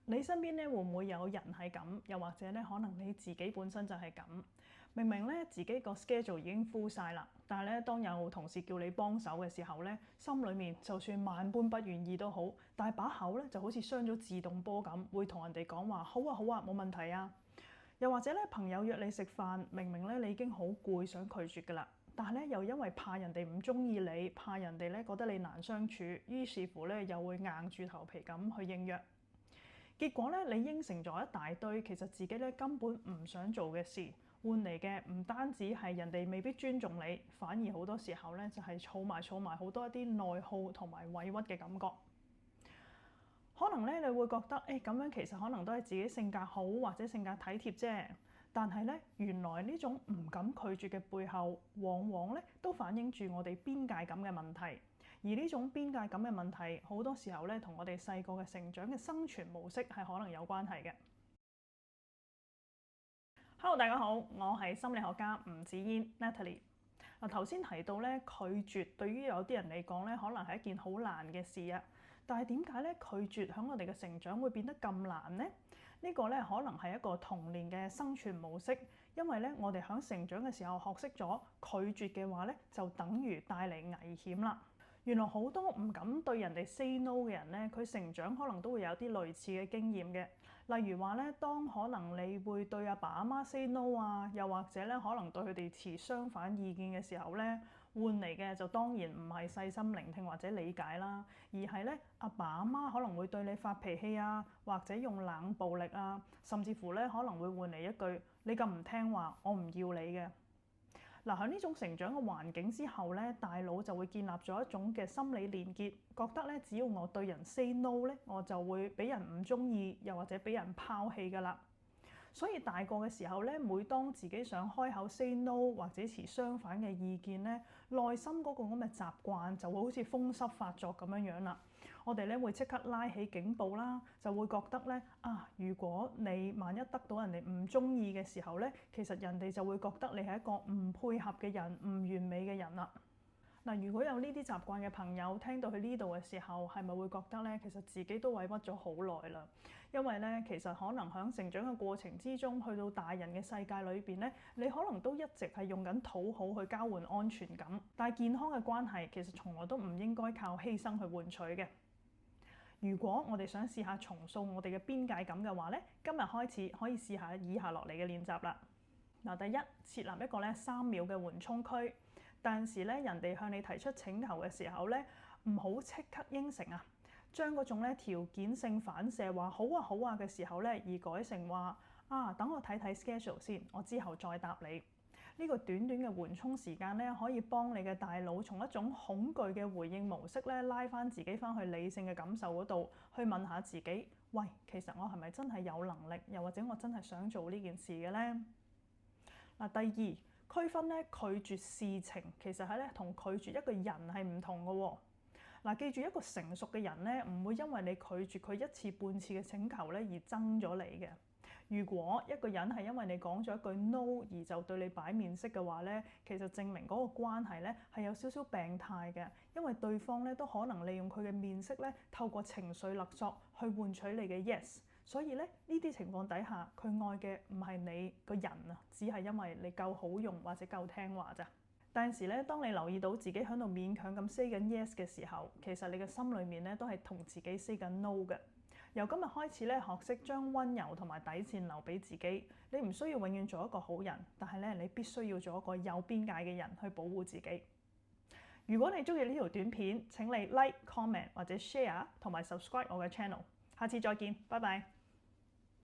你身邊咧會唔會有人係咁？又或者咧，可能你自己本身就係咁。明明咧自己個 schedule 已經 full 晒啦，但係咧當有同事叫你幫手嘅時候咧，心裡面就算萬般不願意都好，但係把口咧就好似傷咗自動波咁，會同人哋講話好啊好啊，冇問題啊。又或者咧朋友約你食飯，明明咧你已經好攰想拒絕㗎啦，但係咧又因為怕人哋唔中意你，怕人哋咧覺得你難相處，於是乎咧又會硬住頭皮咁去應約。結果咧，你應承咗一大堆，其實自己咧根本唔想做嘅事，換嚟嘅唔單止係人哋未必尊重你，反而好多時候咧就係儲埋好多一啲內耗同埋委屈嘅感覺。可能咧你會覺得咁樣其實可能都係自己性格好或者性格體貼啫，但係咧原來呢種唔敢拒絕嘅背後，往往咧都反映住我哋邊界感嘅問題。而呢種邊界感嘅問題，好多時候咧同我哋細個嘅成長嘅生存模式係可能有關係嘅。Hello，大家好，我係心理學家吳子嫣 Natalie。頭先提到咧拒絕對於有啲人嚟講咧，可能係一件好難嘅事啊。但係點解咧拒絕喺我哋嘅成長會變得咁難呢？呢個咧可能係一個童年嘅生存模式，因為咧我哋喺成長嘅時候學識咗拒絕嘅話咧，就等於帶嚟危險啦。原來好多唔敢對人哋 say no 嘅人咧，佢成長可能都會有啲類似嘅經驗嘅。例如話咧，當可能你會對阿爸阿媽 say no 啊，又或者咧可能對佢哋持相反意見嘅時候咧，換嚟嘅就當然唔係細心聆聽或者理解啦，而係咧阿爸阿媽可能會對你發脾氣啊，或者用冷暴力啊，甚至乎咧可能會換嚟一句你咁唔聽話，我唔要你嘅。嗱，喺呢種成長嘅環境之後咧，大腦就會建立咗一種嘅心理連結，覺得咧只要我對人 say no 咧，我就會俾人唔中意，又或者俾人拋棄㗎啦。所以大個嘅時候咧，每當自己想開口 say no 或者持相反嘅意見咧，內心嗰個咁嘅習慣就會好似風濕發作咁樣啦。我哋咧會即刻拉起警報啦，就會覺得咧如果你萬一得到人哋唔中意嘅時候咧，其實人哋就會覺得你係一個唔配合嘅人、唔完美嘅人啦。嗱，如果有呢啲習慣嘅朋友聽到去呢度嘅時候，係咪會覺得咧，其實自己都委屈咗好耐啦？因為咧，其實可能喺成長嘅過程之中，去到大人嘅世界裏邊咧，你可能都一直係用緊討好去交換安全感，但係健康嘅關係其實從來都唔應該靠犧牲去換取嘅。如果我哋想試下重塑我哋嘅邊界感嘅話咧，今日開始可以試下以下落嚟嘅練習啦。嗱，第一，設立一個咧3秒嘅緩衝區。但是咧，人哋向你提出請求嘅時候咧，唔好即刻應承啊，將嗰種咧條件性反射話好啊好啊嘅時候咧，而改成話等我睇睇 schedule 先，我之後再答你。呢個短短嘅緩衝時間咧，可以幫你嘅大腦從一種恐懼嘅回應模式咧，拉翻自己翻去理性嘅感受嗰度，去問下自己：喂，其實我係咪真係有能力，又或者我真係想做呢件事嘅咧？嗱，第二。區分咧拒絕事情，其實係咧同拒絕一個人係唔同嘅喎。嗱，記住一個成熟嘅人咧，唔會因為你拒絕佢一次半次嘅請求咧而憎咗你嘅。如果一個人係因為你講咗一句 no 而就對你擺面色嘅話咧，其實證明嗰個關係咧係有少少病態嘅，因為對方咧都可能利用佢嘅面色咧，透過情緒勒索去換取你嘅 yes。所以咧，呢啲情況底下，佢愛嘅唔係你個人啊，只係因為你夠好用或者夠聽話咋。但係時咧，當你留意到自己喺度勉強咁 say 緊 yes 嘅時候，其實你嘅心裏面咧都係同自己 say 緊 no 嘅。由今日開始咧，學識將溫柔同埋底線留俾自己。你唔需要永遠做一個好人，但係咧，你必須要做一個有邊界嘅人去保護自己。如果你中意呢條短片，請你 like、comment 或者 share 同埋 subscribe 我嘅 channel。下次再見，拜拜。